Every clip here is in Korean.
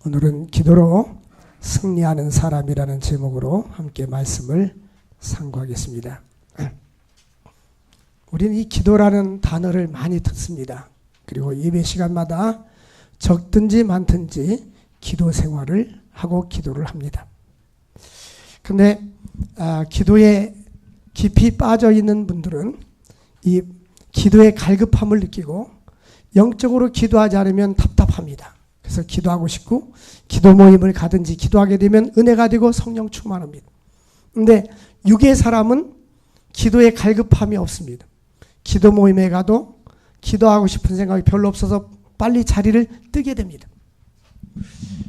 오늘은 기도로 승리하는 사람이라는 제목으로 함께 말씀을 상고하겠습니다. 우리는 이 기도라는 단어를 많이 듣습니다. 그리고 예배 시간마다 적든지 많든지 기도 생활을 하고 기도를 합니다. 그런데 기도에 깊이 빠져 있는 분들은 이 기도의 갈급함을 느끼고 영적으로 기도하지 않으면 답답합니다. 그래서 기도하고 싶고 기도 모임을 가든지 기도하게 되면 은혜가 되고 성령 충만합니다. 그런데 육의 사람은 기도에 갈급함이 없습니다. 기도 모임에 가도 기도하고 싶은 생각이 별로 없어서 빨리 자리를 뜨게 됩니다.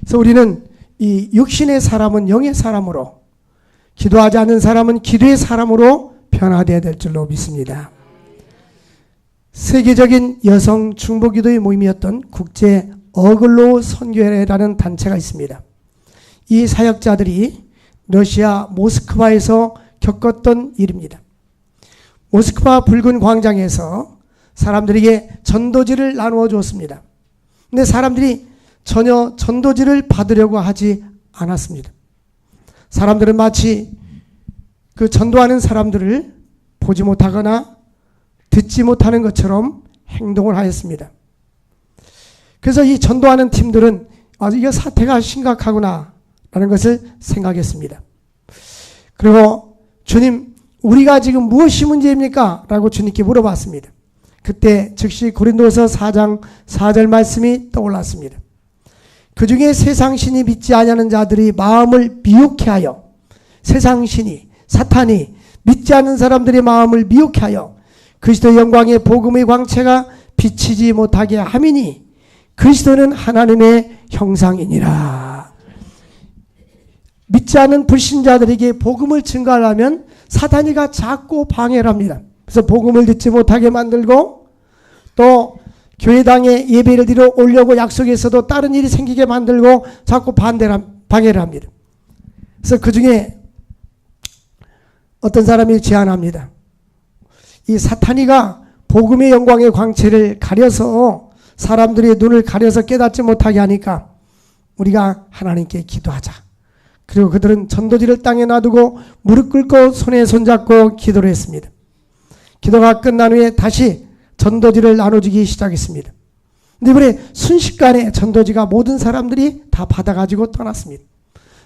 그래서 우리는 이 육신의 사람은 영의 사람으로, 기도하지 않는 사람은 기도의 사람으로 변화되어야 될 줄로 믿습니다. 세계적인 여성 중보기도의 모임이었던 국제 어글로 선교회라는 단체가 있습니다. 이 사역자들이 러시아 모스크바에서 겪었던 일입니다. 모스크바 붉은 광장에서 사람들에게 전도지를 나누어 주었습니다. 근데 사람들이 전혀 전도지를 받으려고 하지 않았습니다. 사람들은 마치 그 전도하는 사람들을 보지 못하거나 듣지 못하는 것처럼 행동을 하였습니다. 그래서 이 전도하는 팀들은 이거 사태가 심각하구나 라는 것을 생각했습니다. 그리고 주님, 우리가 지금 무엇이 문제입니까? 라고 주님께 물어봤습니다. 그때 즉시 고린도서 4장 4절 말씀이 떠올랐습니다. 그 중에 세상신이 믿지 아니하는 자들이 마음을 미혹해 하여, 세상신이, 사탄이 믿지 않는 사람들의 마음을 미혹해 하여 그리스도의 영광의 복음의 광채가 비치지 못하게 함이니 그리스도는 하나님의 형상이니라. 믿지 않는 불신자들에게 복음을 증거하려면 사탄이가 자꾸 방해를 합니다. 그래서 복음을 듣지 못하게 만들고, 또 교회당에 예배를 드려 오려고 약속했어도 다른 일이 생기게 만들고 자꾸 방해를 합니다. 그래서 그 중에 어떤 사람이 제안합니다. 이 사탄이가 복음의 영광의 광채를 가려서 사람들의 눈을 가려서 깨닫지 못하게 하니까 우리가 하나님께 기도하자. 그리고 그들은 전도지를 땅에 놔두고 무릎 꿇고 손에 손잡고 기도를 했습니다. 기도가 끝난 후에 다시 전도지를 나눠주기 시작했습니다. 근데 이번에 순식간에 전도지가 모든 사람들이 다 받아가지고 떠났습니다.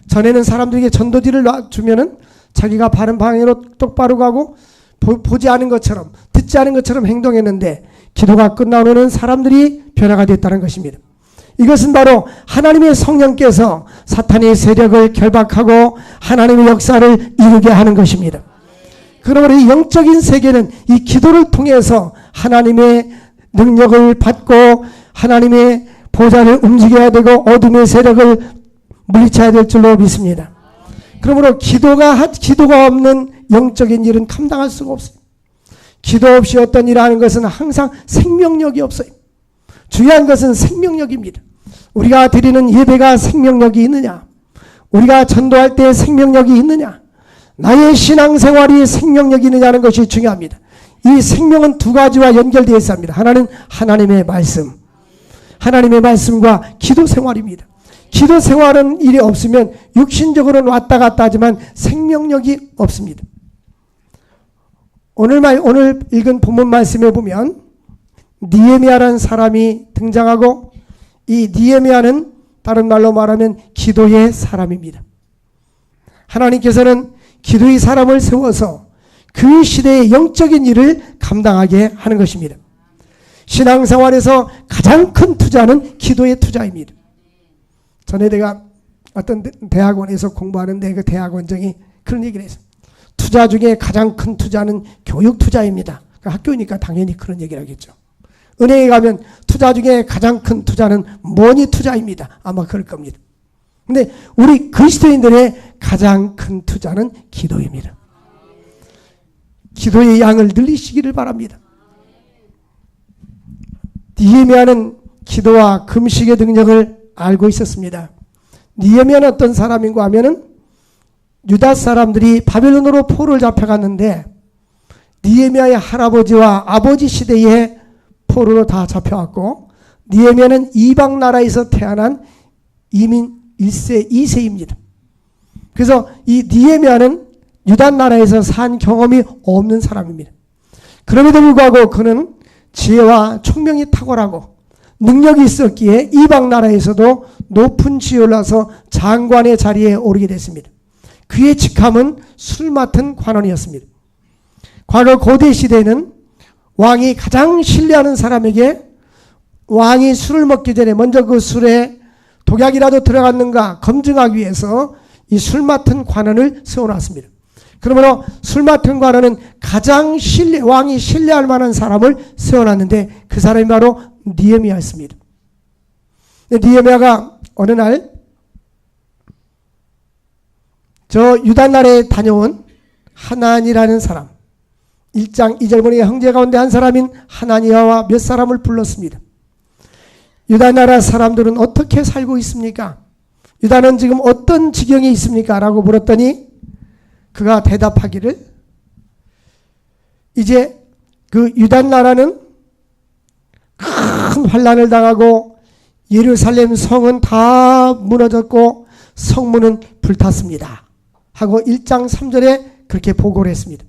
전에는 사람들에게 전도지를 주면은 자기가 바른 방향으로 똑바로 가고 보지 않은 것처럼, 듣지 않은 것처럼 행동했는데 기도가 끝난 후에는 사람들이 변화가 됐다는 것입니다. 이것은 바로 하나님의 성령께서 사탄의 세력을 결박하고 하나님의 역사를 이루게 하는 것입니다. 그러므로 이 영적인 세계는 이 기도를 통해서 하나님의 능력을 받고 하나님의 보좌를 움직여야 되고 어둠의 세력을 물리쳐야 될 줄로 믿습니다. 그러므로 기도가 없는 영적인 일은 감당할 수가 없어요. 기도 없이 어떤 일을 하는 것은 항상 생명력이 없어요. 중요한 것은 생명력입니다. 우리가 드리는 예배가 생명력이 있느냐? 우리가 전도할 때 생명력이 있느냐? 나의 신앙생활이 생명력이 있느냐는 것이 중요합니다. 이 생명은 두 가지와 연결되어 있습니다. 하나는 하나님의 말씀, 하나님의 말씀과 기도 생활입니다. 기도 생활은 일이 없으면 육신적으로는 왔다 갔다 하지만 생명력이 없습니다. 오늘 읽은 본문 말씀에 보면 느헤미야라는 사람이 등장하고, 이 느헤미야는 다른 말로 말하면 기도의 사람입니다. 하나님께서는 기도의 사람을 세워서 그 시대의 영적인 일을 감당하게 하는 것입니다. 신앙생활에서 가장 큰 투자는 기도의 투자입니다. 전에 내가 어떤 대학원에서 공부하는데 그 대학원장이 그런 얘기를 했어요. 투자 중에 가장 큰 투자는 교육 투자입니다. 학교니까 당연히 그런 얘기를 하겠죠. 은행에 가면 투자 중에 가장 큰 투자는 머니 투자입니다. 아마 그럴 겁니다. 근데 우리 그리스도인들의 가장 큰 투자는 기도입니다. 기도의 양을 늘리시기를 바랍니다. 느헤미야는 기도와 금식의 능력을 알고 있었습니다. 느헤미야는 어떤 사람인가 하면은 유다 사람들이 바벨론으로 포로를 잡혀갔는데 느헤미야의 할아버지와 아버지 시대에 포로로 다 잡혀왔고, 느헤미야는 이방 나라에서 태어난 이민 1세, 2세입니다. 그래서 이 느헤미야는 유다 나라에서 산 경험이 없는 사람입니다. 그럼에도 불구하고 그는 지혜와 총명이 탁월하고 능력이 있었기에 이방 나라에서도 높은 지위에 올라서 장관의 자리에 오르게 됐습니다. 그의 직함은 술 맡은 관원이었습니다. 과거 고대 시대에는 왕이 가장 신뢰하는 사람에게 왕이 술을 먹기 전에 먼저 그 술에 독약이라도 들어갔는가 검증하기 위해서 이 술 맡은 관원을 세워놨습니다. 그러므로 술 맡은 관원은 가장 왕이 신뢰할 만한 사람을 세워놨는데 그 사람이 바로 느헤미야였습니다. 느헤미야가 어느 날 저 유다 나라에 다녀온 하나니라는 사람, 1장 2절 보니 형제 가운데 한 사람인 하나니아와 몇 사람을 불렀습니다. 유다 나라 사람들은 어떻게 살고 있습니까? 유다는 지금 어떤 지경에 있습니까? 라고 물었더니 그가 대답하기를, 이제 그 유다 나라는 큰 환난을 당하고 예루살렘 성은 다 무너졌고 성문은 불탔습니다 하고 1장 3절에 그렇게 보고를 했습니다.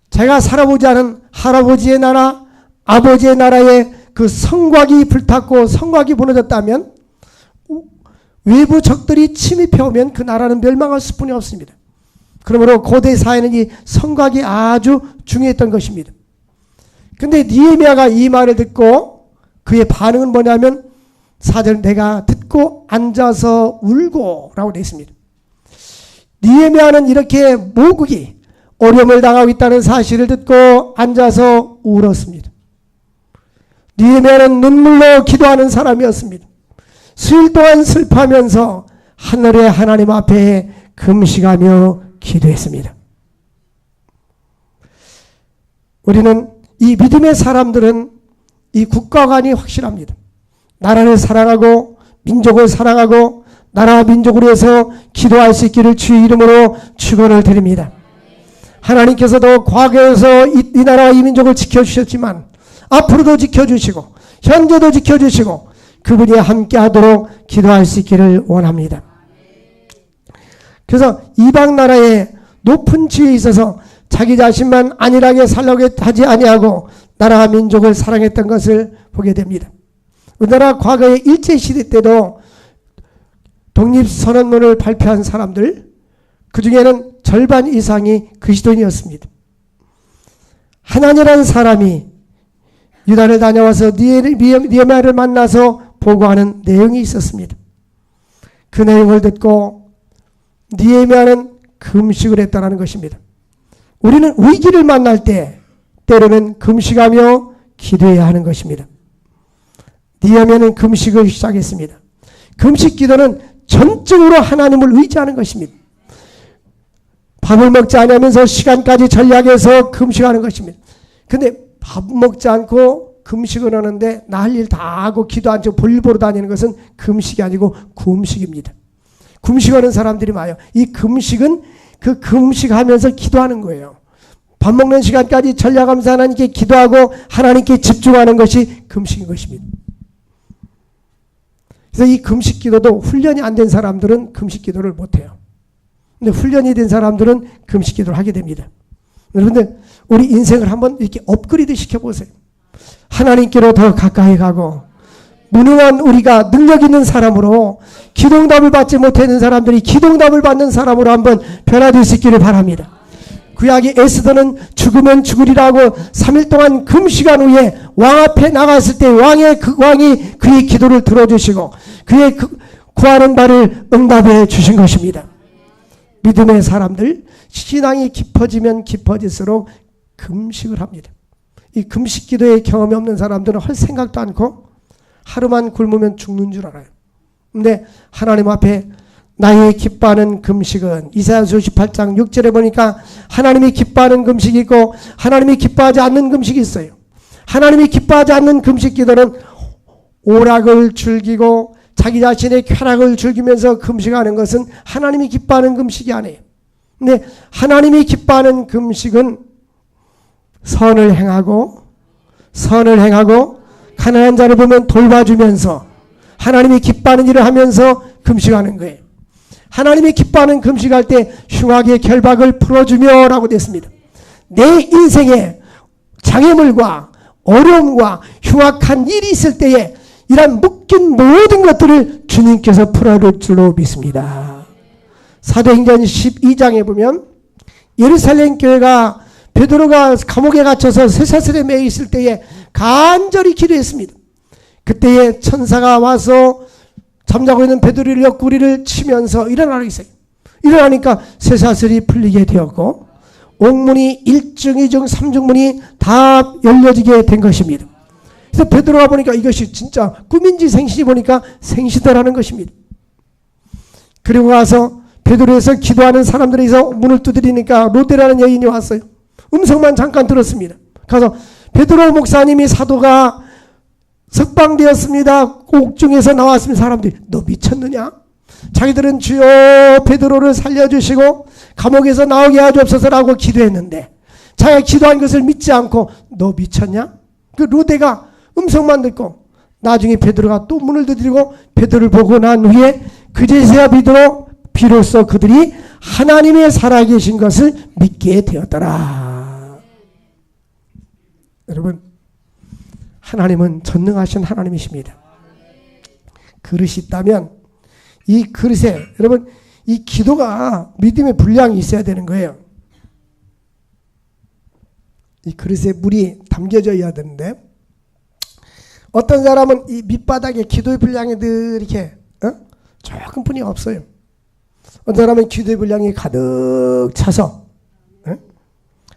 제가 살아보지 않은 할아버지의 나라, 아버지의 나라에 그 성곽이 불탔고 성곽이 무너졌다면 외부 적들이 침입해 오면 그 나라는 멸망할 수뿐이 없습니다. 그러므로 고대 사회는 이 성곽이 아주 중요했던 것입니다. 근데 느헤미야가 이 말을 듣고 그의 반응은 뭐냐면 4절 내가 듣고 앉아서 울고 라고 되어 있습니다. 느헤미야는 이렇게 모국이 어려움을 당하고 있다는 사실을 듣고 앉아서 울었습니다. 느헤미야는 눈물로 기도하는 사람이었습니다. 수일 동안 슬퍼하면서 하늘의 하나님 앞에 금식하며 기도했습니다. 우리는 이 믿음의 사람들은 이 국가관이 확실합니다. 나라를 사랑하고 민족을 사랑하고 나라와 민족을 위해서 기도할 수 있기를 주의 이름으로 축원을 드립니다. 하나님께서도 과거에서 이 나라와 이 민족을 지켜주셨지만 앞으로도 지켜주시고 현재도 지켜주시고 그분이 함께하도록 기도할 수 있기를 원합니다. 그래서 이방 나라의 높은 지위에 있어서 자기 자신만 안일하게 살려고 하지 아니하고 나라와 민족을 사랑했던 것을 보게 됩니다. 우리나라 과거의 일제시대 때도 독립선언문을 발표한 사람들, 그 중에는 절반 이상이 그리스도인이었습니다. 하나니라는 사람이 유다를 다녀와서 느헤미야를 만나서 보고하는 내용이 있었습니다. 그 내용을 듣고 느헤미야는 금식을 했다는 것입니다. 우리는 위기를 만날 때 때로는 금식하며 기도해야 하는 것입니다. 느헤미야는 금식을 시작했습니다. 금식 기도는 전적으로 하나님을 의지하는 것입니다. 밥을 먹지 않으면서 시간까지 전략해서 금식하는 것입니다. 근데 밥 먹지 않고 금식을 하는데 나 할 일 다 하고 기도 안 하고 볼 보러 다니는 것은 금식이 아니고 구음식입니다. 금식하는 사람들이 많아요. 이 금식은 그 금식하면서 기도하는 거예요. 밥 먹는 시간까지 전략하면서 하나님께 기도하고 하나님께 집중하는 것이 금식인 것입니다. 그래서 이 금식 기도도 훈련이 안 된 사람들은 금식 기도를 못해요. 근데 훈련이 된 사람들은 금식 기도를 하게 됩니다. 여러분들 우리 인생을 한번 이렇게 업그레이드 시켜보세요. 하나님께로 더 가까이 가고 무능한 우리가 능력 있는 사람으로 기도응답을 받지 못하는 사람들이 기도응답을 받는 사람으로 한번 변화될 수 있기를 바랍니다. 구약의 에스더는 죽으면 죽으리라고 3일 동안 금식한 후에 왕 앞에 나갔을 때 왕이 그의 기도를 들어주시고 그의 구하는 바를 응답해 주신 것입니다. 믿음의 사람들, 신앙이 깊어지면 깊어질수록 금식을 합니다. 이 금식 기도의 경험이 없는 사람들은 할 생각도 않고 하루만 굶으면 죽는 줄 알아요. 근데 하나님 앞에 나의 기뻐하는 금식은 이사야서 58장 6절에 보니까 하나님이 기뻐하는 금식이 있고 하나님이 기뻐하지 않는 금식이 있어요. 하나님이 기뻐하지 않는 금식 기도는 오락을 즐기고 자기 자신의 쾌락을 즐기면서 금식하는 것은 하나님이 기뻐하는 금식이 아니에요. 근데 하나님이 기뻐하는 금식은 선을 행하고 가난한 자를 보면 돌봐주면서 하나님이 기뻐하는 일을 하면서 금식하는 거예요. 하나님이 기뻐하는 금식할 때 흉악의 결박을 풀어주며 라고 됐습니다. 내 인생에 장애물과 어려움과 흉악한 일이 있을 때에 이런 묶인 모든 것들을 주님께서 풀어줄 줄로 믿습니다. 사도행전 12장에 보면 예루살렘 교회가 베드로가 감옥에 갇혀서 쇠사슬에 매여 있을 때에 간절히 기도했습니다. 그때에 천사가 와서 잠자고 있는 베드로의 옆구리를 치면서 일어나라고 했어요. 일어나니까 쇠사슬이 풀리게 되었고 옥문이 1중, 2중, 3중문이 다 열려지게 된 것입니다. 그래서 베드로가 보니까 이것이 진짜 꿈인지 생신이 보니까 생시더라는 것입니다. 그리고 가서 베드로에서 기도하는 사람들에서 문을 두드리니까 로데라는 여인이 왔어요. 음성만 잠깐 들었습니다. 가서 베드로 목사님이 사도가 석방되었습니다. 옥중에서 나왔습니다. 사람들이 너 미쳤느냐? 자기들은 주여 베드로를 살려주시고 감옥에서 나오게 하옵소서라고 기도했는데 자기가 기도한 것을 믿지 않고 너 미쳤냐? 그 로데가 음성만 듣고 나중에 베드로가 또 문을 두드리고 베드로를 보고 난 후에 그제서야 비로소 그들이 하나님의 살아계신 것을 믿게 되었더라. 여러분, 하나님은 전능하신 하나님이십니다. 그릇이 있다면 이 그릇에 여러분 이 기도가 믿음의 분량이 있어야 되는 거예요. 이 그릇에 물이 담겨져야 되는데 어떤 사람은 이 밑바닥에 기도의 분량이 늘 이렇게 조금뿐이 없어요. 어떤 사람은 기도의 분량이 가득 차서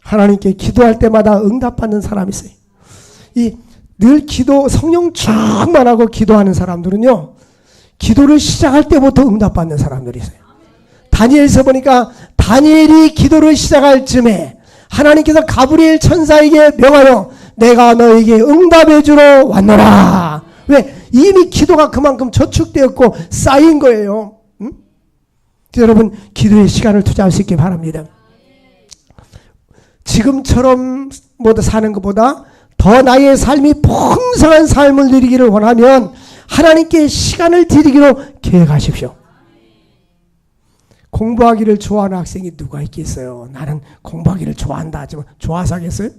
하나님께 기도할 때마다 응답받는 사람이 있어요. 이 늘 기도 성령 충만하고 기도하는 사람들은요. 기도를 시작할 때부터 응답받는 사람들이 있어요. 다니엘서 보니까 다니엘이 기도를 시작할 즈음에 하나님께서 가브리엘 천사에게 명하여 내가 너에게 응답해 주러 왔노라. 왜? 이미 기도가 그만큼 저축되었고 쌓인 거예요. 응? 여러분 기도의 시간을 투자할 수 있기 바랍니다. 지금처럼 사는 것보다 더 나의 삶이 풍성한 삶을 누리기를 원하면 하나님께 시간을 드리기로 계획하십시오. 공부하기를 좋아하는 학생이 누가 있겠어요? 나는 공부하기를 좋아한다 하지만 좋아서 하겠어요?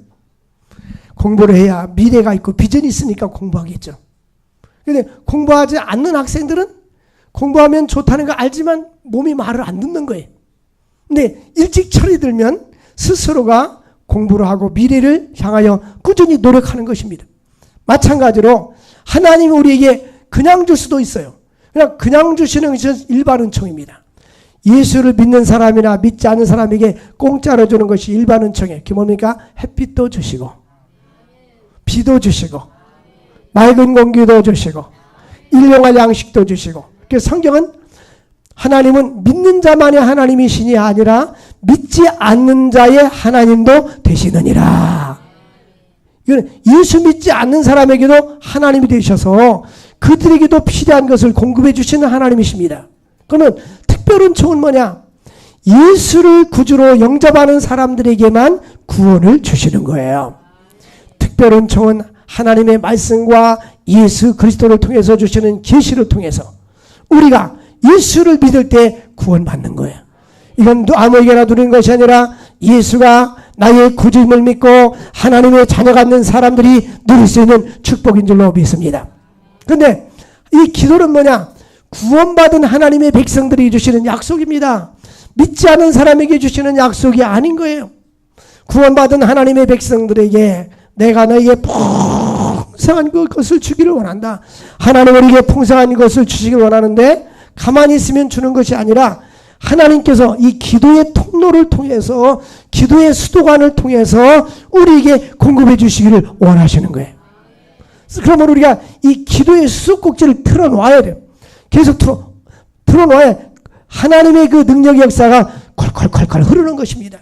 공부를 해야 미래가 있고 비전이 있으니까 공부하겠죠. 근데 공부하지 않는 학생들은 공부하면 좋다는 거 알지만 몸이 말을 안 듣는 거예요. 근데 일찍 철이 들면 스스로가 공부를 하고 미래를 향하여 꾸준히 노력하는 것입니다. 마찬가지로 하나님이 우리에게 그냥 줄 수도 있어요. 그냥 주시는 것은 일반 은총입니다. 예수를 믿는 사람이나 믿지 않는 사람에게 공짜로 주는 것이 일반 은총이에요. 그게 뭡니까? 햇빛도 주시고 비도 주시고 맑은 공기도 주시고 일용할 양식도 주시고. 그래서 성경은 하나님은 믿는 자만의 하나님이신이 아니라 믿지 않는 자의 하나님도 되시느니라. 이건 예수 믿지 않는 사람에게도 하나님이 되셔서 그들에게도 필요한 것을 공급해 주시는 하나님이십니다. 그러면 특별은총은 뭐냐? 예수를 구주로 영접하는 사람들에게만 구원을 주시는 거예요. 특별은총은 하나님의 말씀과 예수 그리스도를 통해서 주시는 계시를 통해서 우리가 예수를 믿을 때 구원받는 거예요. 이건 아무에게나 누리는 것이 아니라 예수가 나의 구주임을 믿고 하나님의 자녀가 있는 사람들이 누릴 수 있는 축복인 줄로 믿습니다. 그런데 이 기도는 뭐냐? 구원받은 하나님의 백성들이 주시는 약속입니다. 믿지 않은 사람에게 주시는 약속이 아닌 거예요. 구원받은 하나님의 백성들에게 내가 너에게 풍성한 것을 주기를 원한다. 하나님 우리에게 풍성한 것을 주시길 원하는데 가만히 있으면 주는 것이 아니라 하나님께서 이 기도의 통로를 통해서 기도의 수도관을 통해서 우리에게 공급해 주시기를 원하시는 거예요. 그러면 우리가 이 기도의 수도꼭지를 틀어놓아야 돼요. 계속 틀어놓아야 하나님의 그 능력의 역사가 콸콸콸콸 흐르는 것입니다.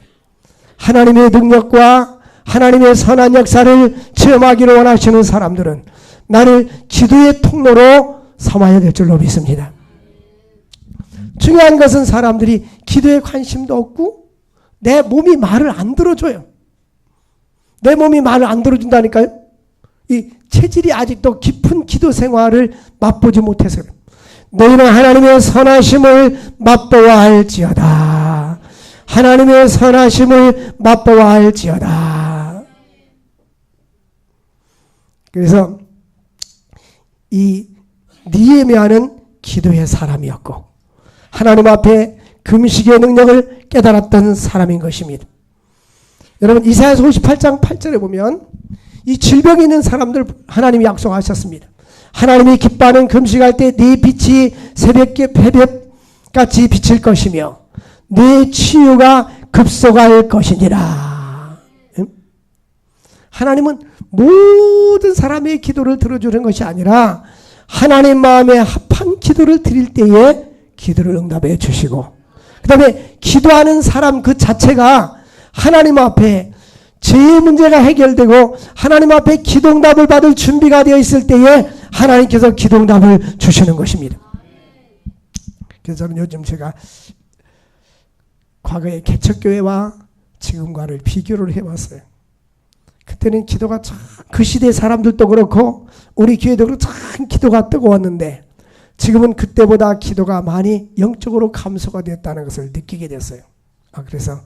하나님의 능력과 하나님의 선한 역사를 체험하기를 원하시는 사람들은 나를 기도의 통로로 삼아야 될 줄로 믿습니다. 중요한 것은 사람들이 기도에 관심도 없고 내 몸이 말을 안 들어줘요. 내 몸이 말을 안 들어준다니까요. 이 체질이 아직도 깊은 기도 생활을 맛보지 못해서 그래요. 너희는 하나님의 선하심을 맛보아야 할지어다. 하나님의 선하심을 맛보아야 할지어다. 그래서 이 느헤미야는 기도의 사람이었고 하나님 앞에 금식의 능력을 깨달았던 사람인 것입니다. 여러분 이사야서 58장 8절에 보면 이 질병이 있는 사람들 하나님이 약속하셨습니다. 하나님이 기뻐하는 금식할 때 네 빛이 새벽같이 비칠 것이며 네 치유가 급속할 것이니라. 하나님은 모든 사람의 기도를 들어주는 것이 아니라 하나님 마음에 합한 기도를 드릴 때에 기도를 응답해 주시고 그 다음에 기도하는 사람 그 자체가 하나님 앞에 제 문제가 해결되고 하나님 앞에 기도응답을 받을 준비가 되어 있을 때에 하나님께서 기도응답을 주시는 것입니다. 그래서 저는 요즘 제가 과거의 개척교회와 지금과를 비교를 해봤어요. 그때는 기도가 참 그 시대 사람들도 그렇고 우리 교회도 그렇고 참 기도가 뜨거웠는데 지금은 그때보다 기도가 많이 영적으로 감소가 됐다는 것을 느끼게 됐어요. 그래서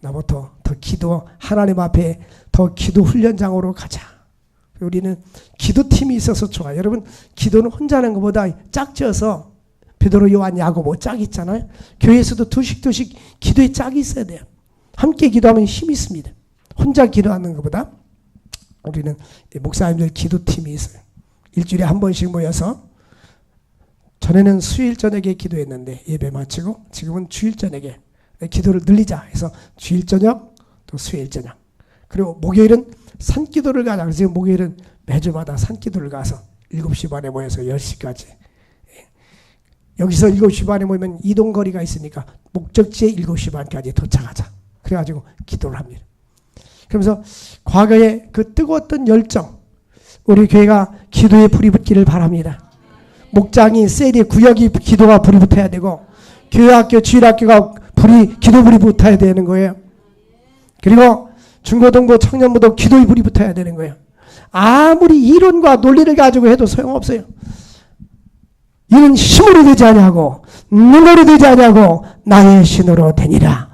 나부터 더 기도 하나님 앞에 더 기도 훈련장으로 가자. 우리는 기도팀이 있어서 좋아요. 여러분 기도는 혼자 하는 것보다 짝지어서 베드로 요한 야고보 짝 있잖아요. 교회에서도 두씩 기도의 짝이 있어야 돼요. 함께 기도하면 힘이 있습니다. 혼자 기도하는 것보다 우리는 목사님들 기도팀이 있어요. 일주일에 한 번씩 모여서 전에는 수요일 저녁에 기도했는데 예배 마치고 지금은 주일 저녁에 기도를 늘리자 해서 주일 저녁 또 수요일 저녁 그리고 목요일은 산기도를 가자. 그래서 목요일은 매주마다 산기도를 가서 7시 반에 모여서 10시까지 여기서 7시 반에 모이면 이동거리가 있으니까 목적지에 7시 반까지 도착하자. 그래가지고 기도를 합니다. 그러면서 과거에 그 뜨거웠던 열정 우리 교회가 기도에 불이 붙기를 바랍니다. 목장이 셀이 구역이 기도가 불이 붙어야 되고 교회학교 주일학교가 기도불이 붙어야 되는 거예요. 그리고 중고등부 청년부도 기도의 불이 붙어야 되는 거예요. 아무리 이론과 논리를 가지고 해도 소용없어요. 이는 힘으로 되지 아니하고 능으로 되지 아니하고 나의 신으로 되니라.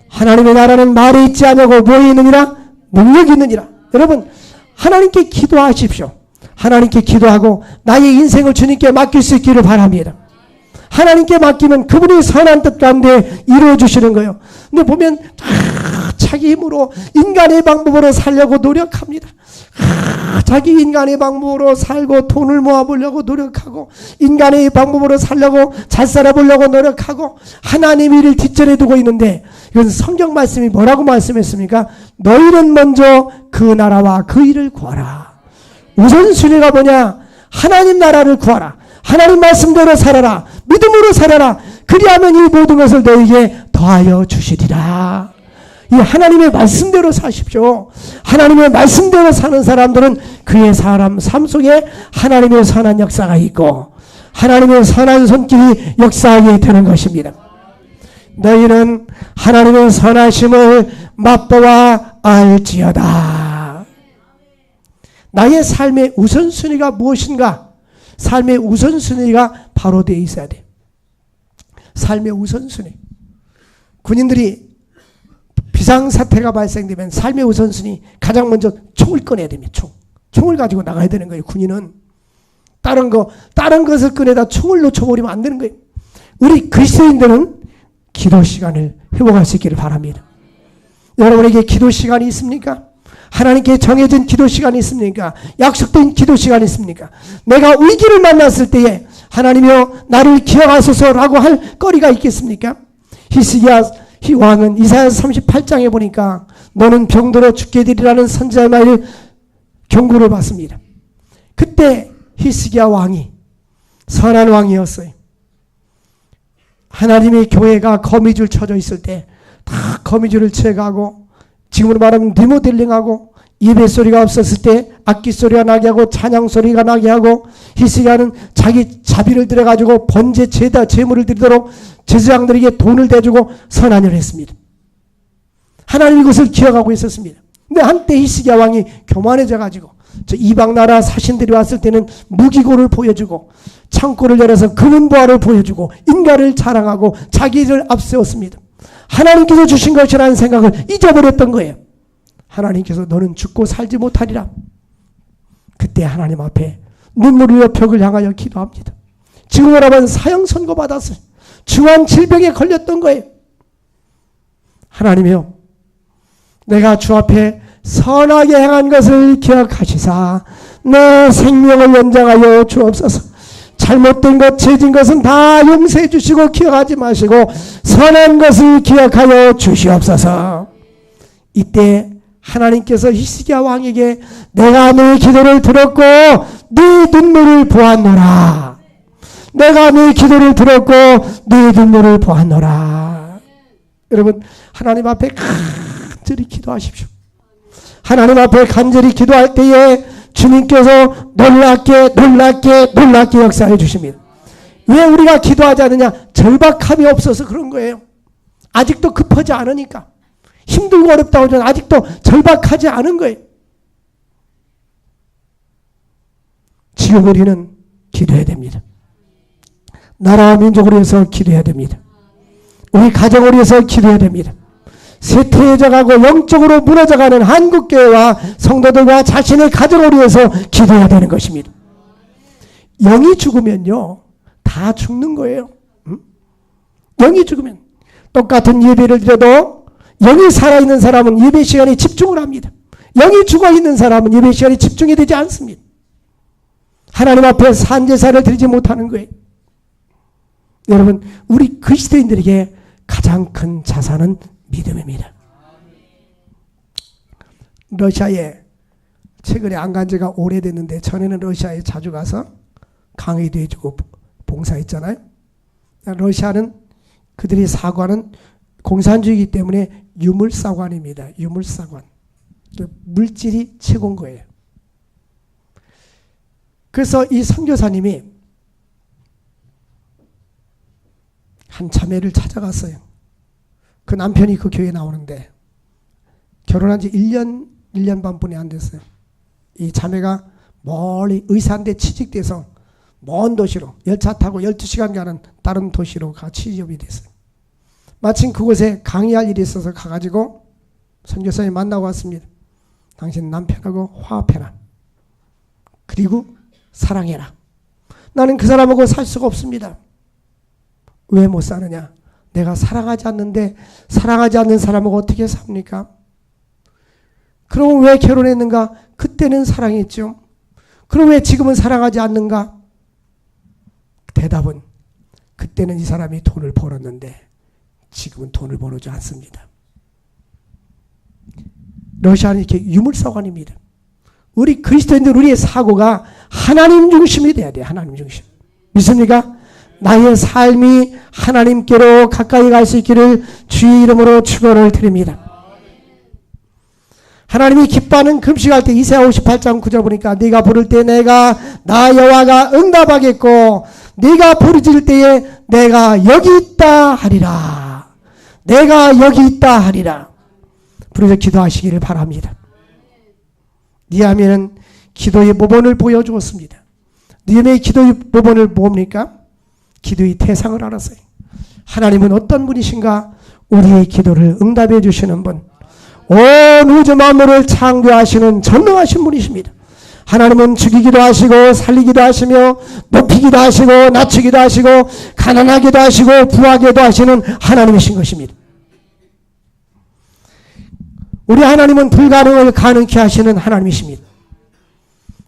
하나님의 나라는 말에 있지 아니하고 뭐에 있느니라? 능력이 있느니라. 여러분 하나님께 기도하십시오. 하나님께 기도하고 나의 인생을 주님께 맡길 수 있기를 바랍니다. 하나님께 맡기면 그분이 선한 뜻 가운데 이루어주시는 거예요. 근데 보면 자기 힘으로 인간의 방법으로 살려고 노력합니다. 자기 인간의 방법으로 살고 돈을 모아보려고 노력하고 인간의 방법으로 살려고 잘 살아보려고 노력하고 하나님 일을 뒷전에 두고 있는데 이건 성경 말씀이 뭐라고 말씀했습니까? 너희는 먼저 그 나라와 그 일을 구하라. 우선순위가 뭐냐? 하나님 나라를 구하라. 하나님 말씀대로 살아라. 믿음으로 살아라. 그리하면 이 모든 것을 너에게 더하여 주시리라. 이 하나님의 말씀대로 사십시오. 하나님의 말씀대로 사는 사람들은 그의 삶 속에 하나님의 선한 역사가 있고 하나님의 선한 손길이 역사하게 되는 것입니다. 너희는 하나님의 선하심을 맛보아 알지어다. 나의 삶의 우선순위가 무엇인가? 삶의 우선순위가 바로 되어 있어야 돼. 삶의 우선순위. 군인들이 비상사태가 발생되면 삶의 우선순위 가장 먼저 총을 꺼내야 됩니다. 총을 가지고 나가야 되는 거예요. 군인은 다른 것을 꺼내다 총을 놓쳐버리면 안 되는 거예요. 우리 그리스도인들은 기도 시간을 회복할 수 있기를 바랍니다. 여러분에게 기도 시간이 있습니까? 하나님께 정해진 기도 시간이 있습니까? 약속된 기도 시간이 있습니까? 내가 위기를 만났을 때에 하나님이여 나를 기억하소서라고 할 거리가 있겠습니까? 히스기야 왕은 이사야서 38장에 보니까 너는 병들어 죽게 되리라는 선지자의 말을 경고를 받습니다. 그때 히스기야 왕이 선한 왕이었어요. 하나님의 교회가 거미줄 쳐져 있을 때 다 거미줄을 채가고 지금으로 말하면 리모델링하고 예배 소리가 없었을 때 악기 소리가 나게 하고 찬양 소리가 나게 하고 히스기야는 자기 자비를 들여가지고 번제 제물을 드리도록 제사장들에게 돈을 대주고 선한 일을 했습니다. 하나님이 그것을 기억하고 있었습니다. 근데 한때 히스기야 왕이 교만해져가지고 저 이방 나라 사신들이 왔을 때는 무기고를 보여주고 창고를 열어서 금은보화를 보여주고 인가를 자랑하고 자기를 앞세웠습니다. 하나님께서 주신 것이라는 생각을 잊어버렸던 거예요. 하나님께서 너는 죽고 살지 못하리라. 그때 하나님 앞에 눈물 흘려 벽을 향하여 기도합니다. 지금 여러분 사형 선고받았어요. 중한 질병에 걸렸던 거예요. 하나님이여, 내가 주 앞에 선하게 행한 것을 기억하시사 내 생명을 연장하여 주옵소서. 잘못된 것, 죄진 것은 다 용서해 주시고 기억하지 마시고 선한 것을 기억하여 주시옵소서. 이때 하나님께서 히스기야 왕에게 내가 네 기도를 들었고 네 눈물을 보았노라. 내가 네 기도를 들었고 네 눈물을 보았노라. 여러분, 하나님 앞에 간절히 기도하십시오. 하나님 앞에 간절히 기도할 때에 주님께서 놀랍게 역사해 주십니다. 왜 우리가 기도하지 않느냐? 절박함이 없어서 그런 거예요. 아직도 급하지 않으니까. 힘들고 어렵다고 하지만 아직도 절박하지 않은 거예요. 지금 우리는 기도해야 됩니다. 나라와 민족을 위해서 기도해야 됩니다. 우리 가정을 위해서 기도해야 됩니다. 쇠퇴해져가고 영적으로 무너져가는 한국교회와 성도들과 자신의 가정을 위해서 기도해야 되는 것입니다. 영이 죽으면요 다 죽는 거예요. 영이 죽으면 똑같은 예배를 드려도 영이 살아있는 사람은 예배 시간에 집중을 합니다. 영이 죽어있는 사람은 예배 시간에 집중이 되지 않습니다. 하나님 앞에 산제사를 드리지 못하는 거예요. 여러분, 우리 그리스도인들에게 가장 큰 자산은 믿음입니다. 러시아에 최근에 안 간 지가 오래됐는데 전에는 러시아에 자주 가서 강의도 해주고 봉사했잖아요. 러시아는 그들의 사관은 공산주의이기 때문에 유물사관입니다. 유물사관. 물질이 최고인 거예요. 그래서 이 선교사님이 한 자매를 찾아갔어요. 그 남편이 그 교회에 나오는데 결혼한 지 1년 반뿐이 안 됐어요. 이 자매가 멀리 의사인데 취직돼서 먼 도시로 열차 타고 12시간 가는 다른 도시로 가 취직이 됐어요. 마침 그곳에 강의할 일이 있어서 가가지고 선교사님 만나고 왔습니다. 당신 남편하고 화합해라. 그리고 사랑해라. 나는 그 사람하고 살 수가 없습니다. 왜 못 사느냐? 내가 사랑하지 않는데 사랑하지 않는 사람하고 어떻게 삽니까? 그럼 왜 결혼했는가? 그때는 사랑했죠. 그럼 왜 지금은 사랑하지 않는가? 대답은 그때는 이 사람이 돈을 벌었는데 지금은 돈을 벌어지 않습니다. 러시아는 이렇게 유물사관입니다. 우리 그리스도인들 우리의 사고가 하나님 중심이 돼야 돼요. 하나님 중심. 믿습니까? 나의 삶이 하나님께로 가까이 갈 수 있기를 주의 이름으로 축원을 드립니다. 하나님이 기뻐하는 금식할 때 이사야 58장 9절 보니까 네가 부를 때 내가 나 여호와가 응답하겠고 네가 부르짖을 때에 내가 여기 있다 하리라. 내가 여기 있다 하리라. 부르짖어 기도하시기를 바랍니다. 느헤미야는 기도의 모본을 보여주었습니다. 느헤미야의 기도의 모본을 뭡니까? 기도의 대상을 알았어요. 하나님은 어떤 분이신가? 우리의 기도를 응답해 주시는 분, 온 우주 만물을 창조하시는 전능하신 분이십니다. 하나님은 죽이기도 하시고 살리기도 하시며 높이기도 하시고 낮추기도 하시고 가난하기도 하시고 부하게도 하시는 하나님이신 것입니다. 우리 하나님은 불가능을 가능케 하시는 하나님이십니다.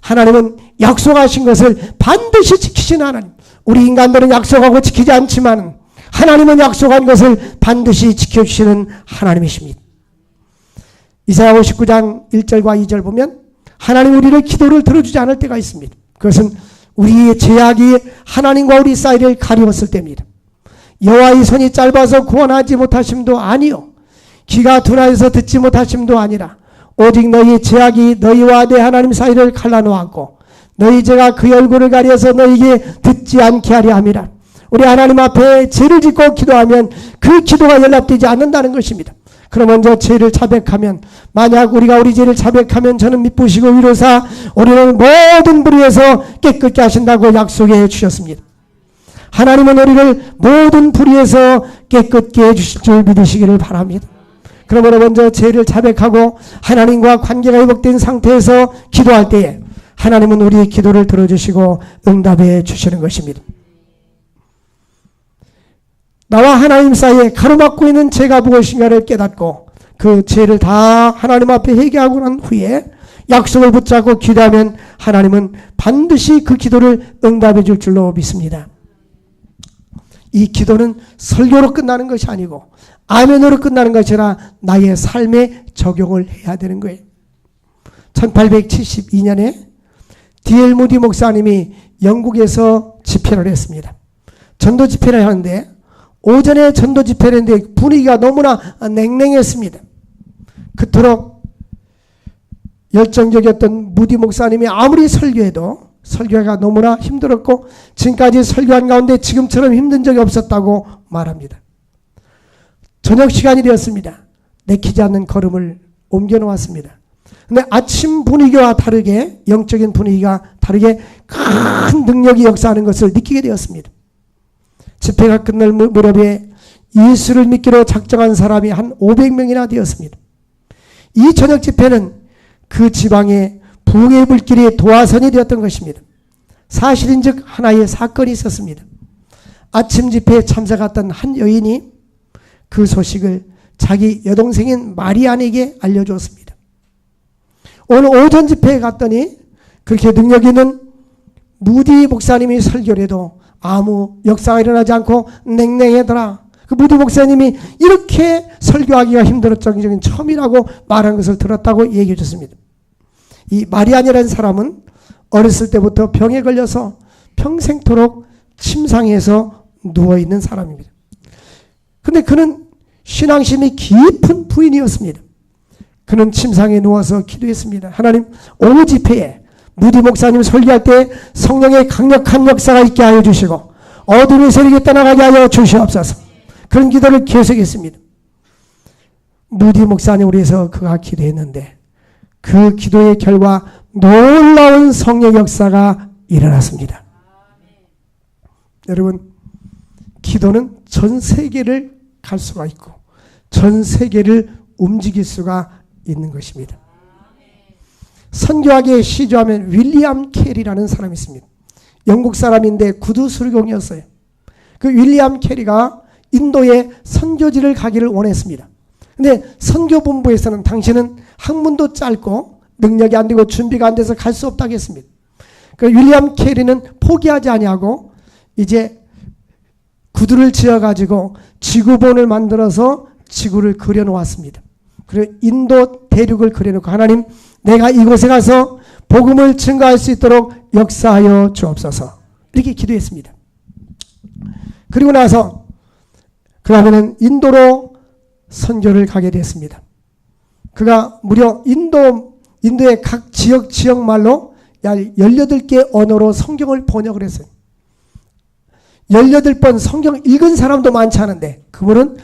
하나님은 약속하신 것을 반드시 지키시는 하나님. 우리 인간들은 약속하고 지키지 않지만 하나님은 약속한 것을 반드시 지켜주시는 하나님이십니다. 이사야 59장 1절과 2절 보면 하나님 우리를 기도를 들어주지 않을 때가 있습니다. 그것은 우리의 죄악이 하나님과 우리 사이를 가리웠을 때입니다. 여호와의 손이 짧아서 구원하지 못하심도 아니요 귀가 둔하여서 듣지 못하심도 아니라 오직 너희 죄악이 너희와 내 하나님 사이를 갈라놓았고 너희 죄가 그 얼굴을 가려서 너희에게 듣지 않게 하려 함이라. 우리 하나님 앞에 죄를 짓고 기도하면 그 기도가 연락되지 않는다는 것입니다. 그럼 먼저 죄를 자백하면, 만약 우리가 우리 죄를 자백하면 저는 미쁘시고 위로사 우리를 모든 불의에서 깨끗게 하신다고 약속해 주셨습니다. 하나님은 우리를 모든 불의에서 깨끗게 해주실 줄 믿으시기를 바랍니다. 그러므로 먼저 죄를 자백하고 하나님과 관계가 회복된 상태에서 기도할 때에 하나님은 우리의 기도를 들어주시고 응답해 주시는 것입니다. 나와 하나님 사이에 가로막고 있는 죄가 무엇인가를 깨닫고 그 죄를 다 하나님 앞에 회개하고 난 후에 약속을 붙잡고 기도하면 하나님은 반드시 그 기도를 응답해 줄 줄로 믿습니다. 이 기도는 설교로 끝나는 것이 아니고 아멘으로 끝나는 것이 아니라 나의 삶에 적용을 해야 되는 거예요. 1872년에 D.L. 무디 목사님이 영국에서 집회를 했습니다. 전도 집회를 하는데 오전에 전도 집회를 했는데 분위기가 너무나 냉랭했습니다. 그토록 열정적이었던 무디 목사님이 아무리 설교해도 설교가 너무나 힘들었고 지금까지 설교한 가운데 지금처럼 힘든 적이 없었다고 말합니다. 저녁 시간이 되었습니다. 내키지 않는 걸음을 옮겨놓았습니다. 근데 아침 분위기와 다르게 영적인 분위기가 다르게 큰 능력이 역사하는 것을 느끼게 되었습니다. 집회가 끝날 무렵에 예수를 믿기로 작정한 사람이 한 500명이나 되었습니다. 이 저녁 집회는 그 지방의 부흥의 불길이 도화선이 되었던 것입니다. 사실인즉 하나의 사건이 있었습니다. 아침 집회에 참석했던 한 여인이 그 소식을 자기 여동생인 마리안에게 알려주었습니다. 오늘 오전 집회에 갔더니 그렇게 능력 있는 무디 목사님이 설교를 해도 아무 역사가 일어나지 않고 냉랭하더라. 그 무디 목사님이 이렇게 설교하기가 힘들었던 적은 처음이라고 말한 것을 들었다고 얘기해 줬습니다. 이 마리안이라는 사람은 어렸을 때부터 병에 걸려서 평생토록 침상에서 누워있는 사람입니다. 근데 그는 신앙심이 깊은 부인이었습니다. 그는 침상에 누워서 기도했습니다. 하나님, 오후 집회에 무디 목사님 설교할 때 성령의 강력한 역사가 있게 하여 주시고 어둠의 세력이 떠나가게 하여 주시옵소서. 그런 기도를 계속했습니다. 무디 목사님을 위해서 그가 기도했는데 그 기도의 결과 놀라운 성령 역사가 일어났습니다. 여러분, 기도는 전 세계를 갈 수가 있고 전 세계를 움직일 수가 있는 것입니다. 선교하기에 시주하면 윌리엄 캐리라는 사람이 있습니다. 영국 사람인데 구두 수리공이었어요. 그 윌리엄 캐리가 인도에 선교지를 가기를 원했습니다. 근데 선교본부에서는 당신은 학문도 짧고 능력이 안 되고 준비가 안 돼서 갈 수 없다고 했습니다. 그 윌리엄 캐리는 포기하지 아니하고 이제 구두를 지어가지고 지구본을 만들어서 지구를 그려놓았습니다. 그리고 인도 대륙을 그려놓고 하나님, 내가 이곳에 가서 복음을 증거할 수 있도록 역사하여 주옵소서. 이렇게 기도했습니다. 그리고 나서 그러면은 인도로 선교를 가게 됐습니다. 그가 무려 인도의 각 지역 말로 약 18개 언어로 성경을 번역을 했어요. 18번 성경 읽은 사람도 많지 않은데 그분은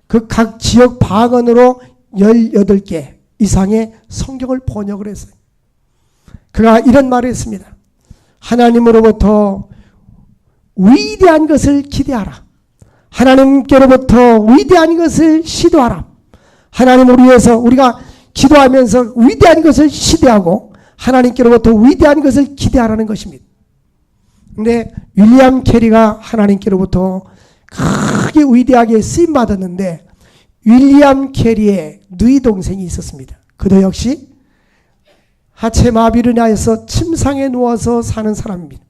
그 각 지역 방언으로 18개 이상의 성경을 번역을 했어요. 그가 이런 말을 했습니다. 하나님으로부터 위대한 것을 기대하라. 하나님께로부터 위대한 것을 시도하라. 하나님을 위해서 우리가 기도하면서 위대한 것을 시대하고 하나님께로부터 위대한 것을 기대하라는 것입니다. 근데 윌리엄 캐리가 하나님께로부터 크게 위대하게 쓰임받았는데 윌리엄 캐리의 누이 동생이 있었습니다. 그도 역시 하체 마비로 인하여서 침상에 누워서 사는 사람입니다.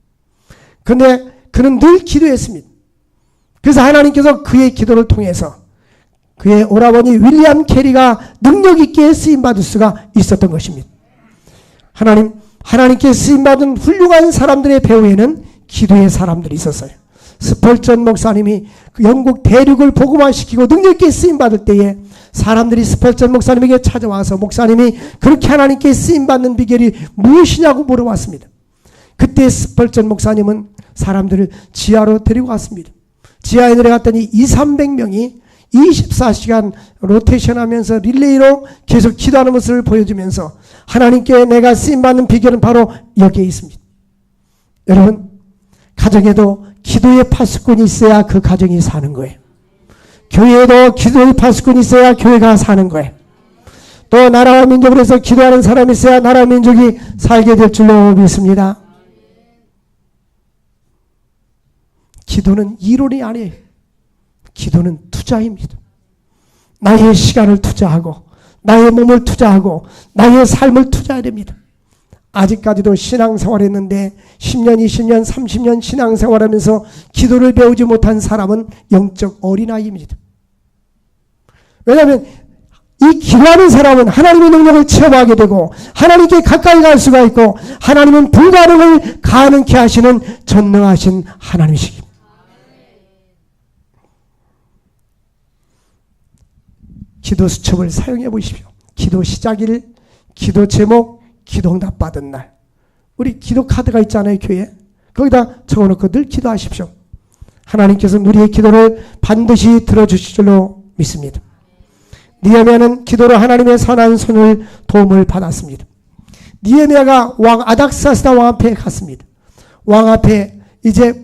그런데 그는 늘 기도했습니다. 그래서 하나님께서 그의 기도를 통해서 그의 오라버니 윌리엄 캐리가 능력 있게 쓰임받을 수가 있었던 것입니다. 하나님께 쓰임받은 훌륭한 사람들의 배후에는 기도의 사람들이 있었어요. 스펄전 목사님이 그 영국 대륙을 복음화시키고 능력 있게 쓰임받을 때에 사람들이 스펄전 목사님에게 찾아와서 목사님이 그렇게 하나님께 쓰임받는 비결이 무엇이냐고 물어봤습니다. 그때 스펄전 목사님은 사람들을 지하로 데리고 갔습니다. 지하에 내려갔더니 200~300명이 24시간 로테이션 하면서 릴레이로 계속 기도하는 모습을 보여주면서 하나님께 내가 쓰임받는 비결은 바로 여기에 있습니다. 여러분, 가정에도 기도의 파수꾼이 있어야 그 가정이 사는 거예요. 교회에도 기도의 파수꾼이 있어야 교회가 사는 거예요. 또 나라와 민족을 위해서 기도하는 사람이 있어야 나라와 민족이 살게 될 줄로 믿습니다. 기도는 이론이 아니에요. 기도는 투자입니다. 나의 시간을 투자하고 나의 몸을 투자하고 나의 삶을 투자해야 됩니다. 아직까지도 신앙생활했는데 10년, 20년, 30년 신앙생활하면서 기도를 배우지 못한 사람은 영적 어린아이입니다. 왜냐하면 이 기도하는 사람은 하나님의 능력을 체험하게 되고 하나님께 가까이 갈 수가 있고 하나님은 불가능을 가능케 하시는 전능하신 하나님이십니다. 기도 수첩을 사용해 보십시오. 기도 시작일, 기도 제목, 기도 응답 받은 날. 우리 기도 카드가 있잖아요, 교회에. 거기다 적어놓고 늘 기도하십시오. 하나님께서는 우리의 기도를 반드시 들어주실 줄로 믿습니다. 느헤미야는 기도로 하나님의 선한 손을 도움을 받았습니다. 느헤미야가 왕 아닥사스다 왕 앞에 갔습니다. 왕 앞에 이제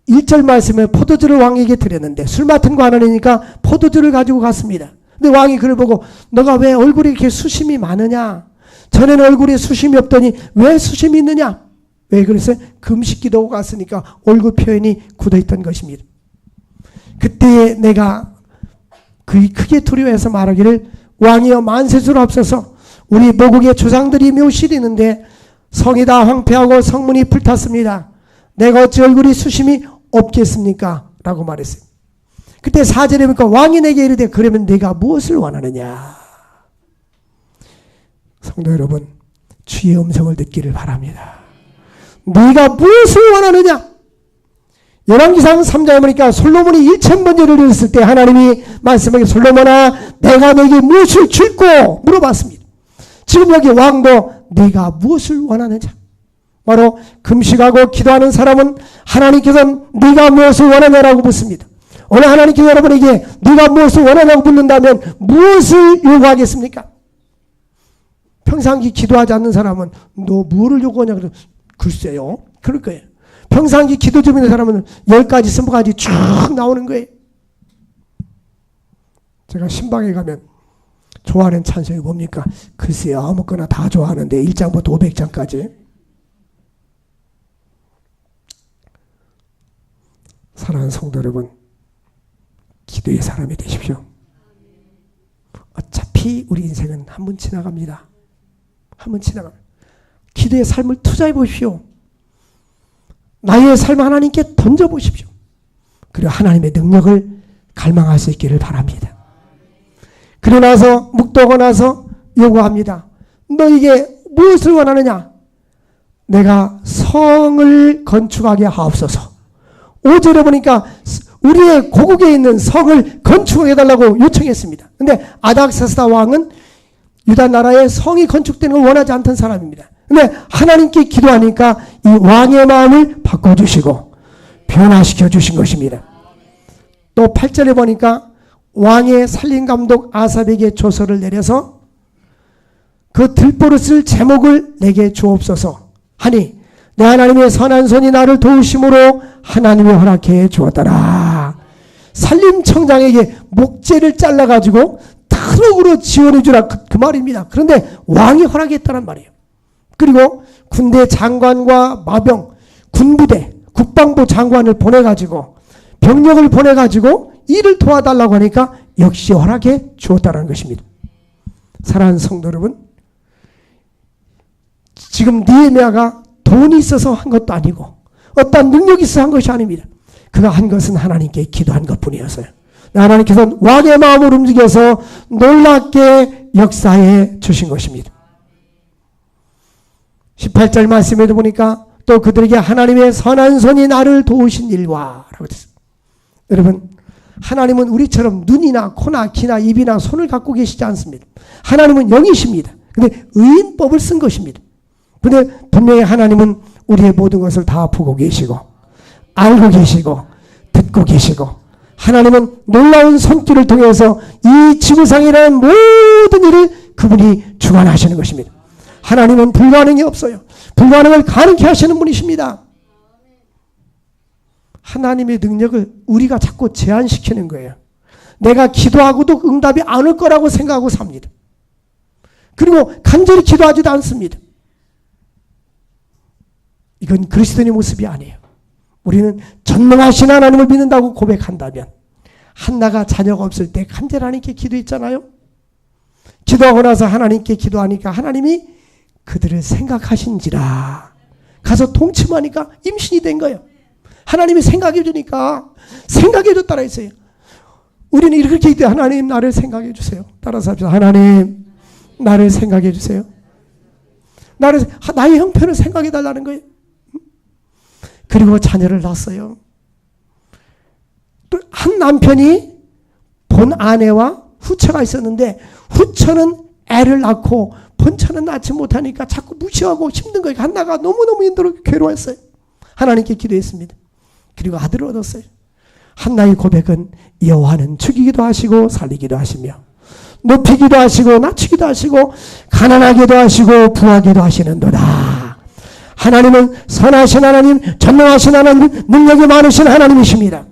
1절 말씀에 포도주를 왕에게 드렸는데 술 맡은 거 하나니까 포도주를 가지고 갔습니다. 근데 왕이 그를 보고 너가 왜 얼굴에 이렇게 수심이 많으냐? 전에는 얼굴에 수심이 없더니 왜 수심이 있느냐? 왜 그랬어요? 금식 기도하고 갔으니까 얼굴 표현이 굳어있던 것입니다. 그때에 내가 크게 두려워해서 말하기를 왕이여 만세수로 앞서서 우리 모국의 조상들이 묘실이 있는데 성이 다 황폐하고 성문이 불탔습니다. 내가 어찌 얼굴이 수심이 없겠습니까? 라고 말했어요. 그때 4절에 보니까 왕이 내게 이르되 그러면 내가 무엇을 원하느냐? 성도 여러분, 주의 음성을 듣기를 바랍니다. 네가 무엇을 원하느냐? 열왕기상 3장에 보니까 솔로몬이 1000번째를 드렸을 때 하나님이 말씀하기 솔로몬아 내가 너에게 무엇을 줄고 물어봤습니다. 지금 여기 왕도 네가 무엇을 원하느냐? 바로 금식하고 기도하는 사람은 하나님께서는 네가 무엇을 원하냐라고 묻습니다. 오늘 하나님께서 여러분에게 네가 무엇을 원하냐고 묻는다면 무엇을 요구하겠습니까? 평상시 기도하지 않는 사람은 너 뭐를 요구하냐 그러면 글쎄요. 그럴 거예요. 평상시 기도 좀 있는 사람은 10가지, 20가지 쭉 나오는 거예요. 제가 신방에 가면 좋아하는 찬송이 뭡니까? 글쎄요. 아무거나 다 좋아하는데 1장부터 500장까지. 사랑하는 성도 여러분, 기도의 사람이 되십시오. 어차피 우리 인생은 한 번 지나갑니다. 한 번 지나갑니다. 기도의 삶을 투자해 보십시오. 나의 삶을 하나님께 던져보십시오. 그리고 하나님의 능력을 갈망할 수 있기를 바랍니다. 그러고 나서 묵도하고 나서 요구합니다. 너에게 무엇을 원하느냐? 내가 성을 건축하게 하옵소서. 5절에 보니까 우리의 고국에 있는 성을 건축하게 해달라고 요청했습니다. 근데 아닥사스다 왕은 유다 나라에 성이 건축되는 걸 원하지 않던 사람입니다. 근데 하나님께 기도하니까 이 왕의 마음을 바꿔주시고 변화시켜 주신 것입니다. 또 8절에 보니까 왕의 살림감독 아삽에게 조서를 내려서 그 들보를 쓸 제목을 내게 주옵소서 하니 내 하나님의 선한 손이 나를 도우심으로 하나님이 허락해 주었더라. 산림청장에게 목재를 잘라가지고 트럭으로 지원해 주라 그 말입니다. 그런데 왕이 허락했다는 말이에요. 그리고 군대 장관과 마병, 군부대, 국방부 장관을 보내가지고 병력을 보내가지고 일을 도와달라고 하니까 역시 허락해 주었다는 것입니다. 사랑하는 성도 여러분, 지금 느헤미야가 돈이 있어서 한 것도 아니고 어떤 능력이 있어서 한 것이 아닙니다. 그가 한 것은 하나님께 기도한 것뿐이었어요. 하나님께서는 왕의 마음을 움직여서 놀랍게 역사해 주신 것입니다. 18절 말씀에도 보니까 또 그들에게 하나님의 선한 손이 나를 도우신 일과 라고 했습니다. 여러분, 하나님은 우리처럼 눈이나 코나 귀나 입이나 손을 갖고 계시지 않습니다. 하나님은 영이십니다. 근데 의인법을 쓴 것입니다. 근데 분명히 하나님은 우리의 모든 것을 다 보고 계시고 알고 계시고 듣고 계시고 하나님은 놀라운 손길을 통해서 이 지구상이라는 모든 일을 그분이 주관하시는 것입니다. 하나님은 불가능이 없어요. 불가능을 가능케 하시는 분이십니다. 하나님의 능력을 우리가 자꾸 제한시키는 거예요. 내가 기도하고도 응답이 안 올 거라고 생각하고 삽니다. 그리고 간절히 기도하지도 않습니다. 이건 그리스도인의 모습이 아니에요. 우리는 전능하신 하나님을 믿는다고 고백한다면, 한나가 자녀가 없을 때 간절히 하나님께 기도했잖아요. 기도하고 나서 하나님께 기도하니까 하나님이 그들을 생각하신지라 가서 동침하니까 임신이 된 거예요. 하나님이 생각해 주니까 생각해 줬다라 했어요. 우리는 이렇게 기도해요. 하나님 나를 생각해 주세요. 따라서 합시다. 하나님 나를 생각해 주세요. 나의 형편을 생각해 달라는 거예요. 그리고 자녀를 낳았어요. 또 한 남편이 본 아내와 후처가 있었는데, 후처는 애를 낳고 본처는 낳지 못하니까 자꾸 무시하고 힘든 거예요. 한나가 너무너무 힘들어 괴로웠어요. 하나님께 기도했습니다. 그리고 아들을 얻었어요. 한나의 고백은 여호와는 죽이기도 하시고 살리기도 하시며 높이기도 하시고 낮추기도 하시고 가난하게도 하시고 부하게도 하시는도다. 하나님은 선하신 하나님, 전능하신 하나님, 능력이 많으신 하나님이십니다.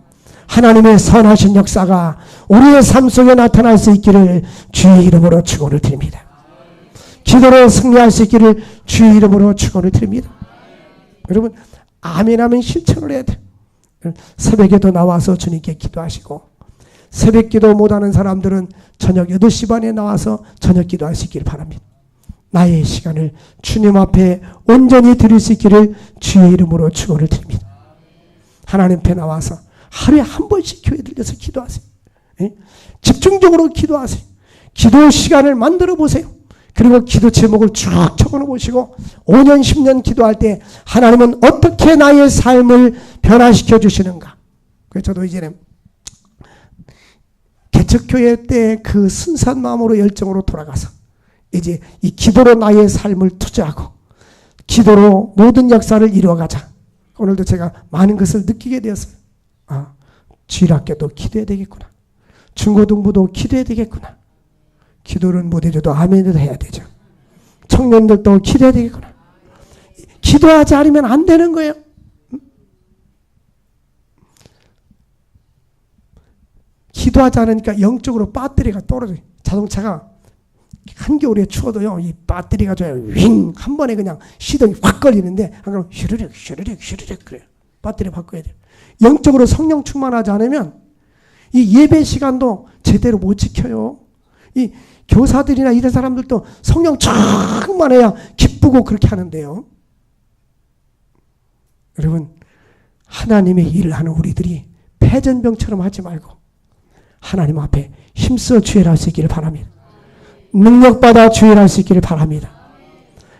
하나님의 선하신 역사가 우리의 삶 속에 나타날 수 있기를 주의 이름으로 축원을 드립니다. 기도로 승리할 수 있기를 주의 이름으로 축원을 드립니다. 여러분, 아멘하면 실천을 해야 돼요. 새벽에도 나와서 주님께 기도하시고, 새벽 기도 못하는 사람들은 저녁 8시 반에 나와서 저녁 기도할 수 있기를 바랍니다. 나의 시간을 주님 앞에 온전히 드릴 수 있기를 주의 이름으로 축원을 드립니다. 하나님 앞에 나와서 하루에 한 번씩 교회 들려서 기도하세요. 집중적으로 기도하세요. 기도 시간을 만들어 보세요. 그리고 기도 제목을 쭉 적어놓어 보시고 5년 10년 기도할 때 하나님은 어떻게 나의 삶을 변화시켜 주시는가. 그래서 저도 이제는 개척교회 때 그 순수한 마음으로 열정으로 돌아가서 이제 이 기도로 나의 삶을 투자하고 기도로 모든 역사를 이루어가자. 오늘도 제가 많은 것을 느끼게 되었어요. 주일학교도 기도해야 되겠구나. 중고등부도 기도해야 되겠구나. 기도는 못해줘도 아멘도 해야 되죠. 청년들도 기도해야 되겠구나. 기도하지 않으면 안 되는 거예요. 기도하지 않으니까 영적으로 배터리가 떨어져요. 자동차가 한겨울에 추워도요, 이 배터리가 좋아요. 윙! 한 번에 그냥 시동이 확 걸리는데, 안 그러면 휘르륵 그래요. 배터리 바꿔야 돼요. 영적으로 성령 충만하지 않으면 이 예배 시간도 제대로 못 지켜요. 이 교사들이나 이런 사람들도 성령 충만해야 기쁘고 그렇게 하는데요. 여러분, 하나님의 일을 하는 우리들이 패전병처럼 하지 말고 하나님 앞에 힘써 주일할 수 있기를 바랍니다. 능력받아 주일할 수 있기를 바랍니다.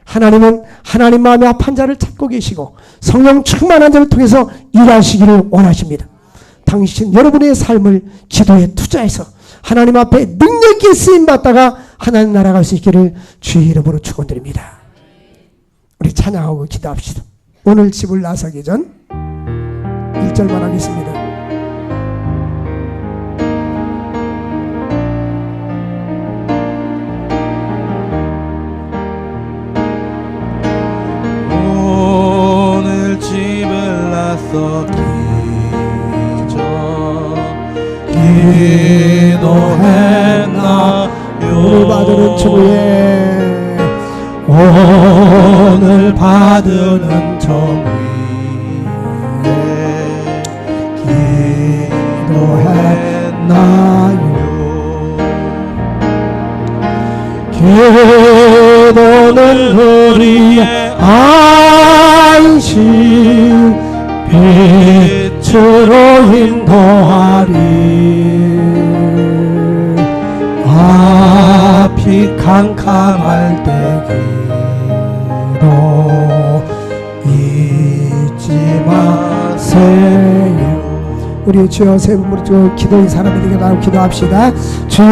하나님은 하나님 마음에 합한 자를 찾고 계시고 성령 충만한 자를 통해서 일하시기를 원하십니다. 당신 여러분의 삶을 기도에 투자해서 하나님 앞에 능력 있게 쓰임받다가 하나님 나라 갈 수 있기를 주의 이름으로 축원드립니다. 우리 찬양하고 기도합시다. 오늘 집을 나서기 전 1절만 하겠습니다. 오늘 받으는 주의 오늘 받으는 정의에 기도했나요. 기도는 우리의 안식 빛으로 인도하리. 앞이 캄캄할 때 기도 잊지 마세요. 우리 주여 세 분 부르고 기도의 사람이 되게 나오고 기도합시다. 주여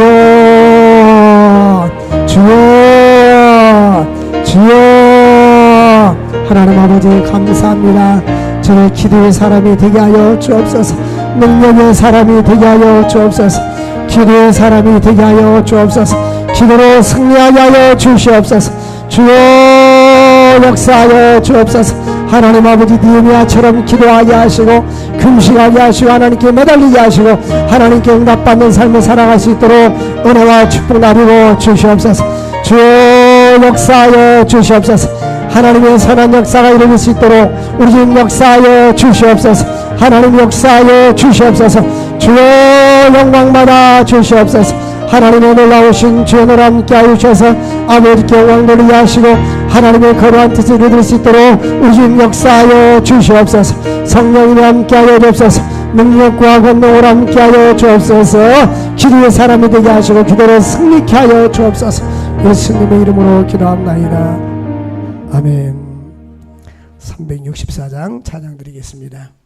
주여 주여. 하나님 아버지 감사합니다. 저의 기도의 사람이 되게 하여 주옵소서. 능력의 사람이 되게 하여 주옵소서. 기도의 사람이 되게 하여 주옵소서. 기도로 승리하게 하여 주시옵소서. 주여 역사하여 주옵소서. 하나님 아버지 느헤미야처럼 기도하게 하시고 금식하게 하시고 하나님께 매달리게 하시고 하나님께 응답받는 삶을 살아갈 수 있도록 은혜와 축복 나누고 주시옵소서. 주여 역사하여 주시옵소서. 하나님의 선한 역사가 이루어질 수 있도록 우리 집 역사하여 주시옵소서. 하나님 역사하여 주시옵소서. 주여 영광받아 주시옵소서. 하나님의 놀라우신 주의 노래 함께 하여 주셔서 아버지께 영광 돌리게 하시고 하나님의 거룩한 뜻을 이룰 수 있도록 우리 집 역사하여 주시옵소서. 성령님이 함께 하여 주옵소서. 능력과 권능을 함께 하여 주옵소서. 기도의 사람이 되게 하시고 기도로 승리케 하여 주옵소서. 예수님의 이름으로 기도합나이다. 아멘. 364장 찬양 드리겠습니다.